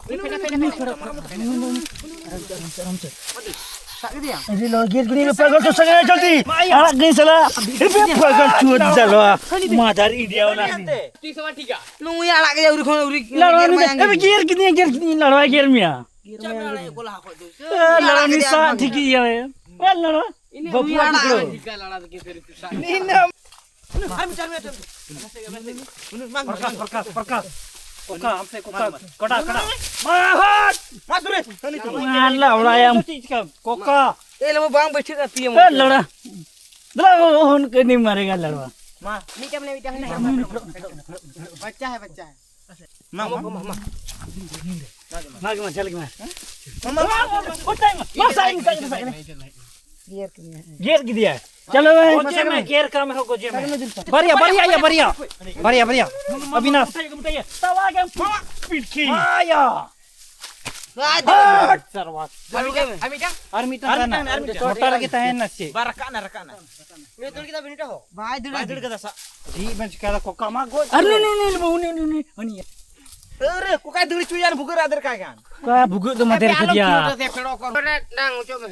Ini lo gear gini pagal tu sangat jolti. Anak gini salah. Ini pagal cuat jalo. Madar India orang ni. Nung ya anak kaya uri. Lawan ni. Gear gini lawan gear mia. Lawan ni sah tiki ya. Lawan. Bapu aku. Perkas. Koka, हमसे Coca, कटा. माहौल. मासुरे. Allah orang yang Coca. ले वो बांग बैठे रहती है लड़ा. लड़ा उनको नहीं मारेगा लड़वा. मां मीठा बने बच्चा है मां मां चल के मां गियर की दिया चलो कोचे में गियर काम है कोचे में बढ़िया अविनाश तवा के पिटकी आया army motor kita enak sih barakana ini tuh kita benita ho baik dulu kita sa di mencikala koka mago ini अरे कोका दूरी चुयान बुगर आदर का buku tuh materi dia nang coba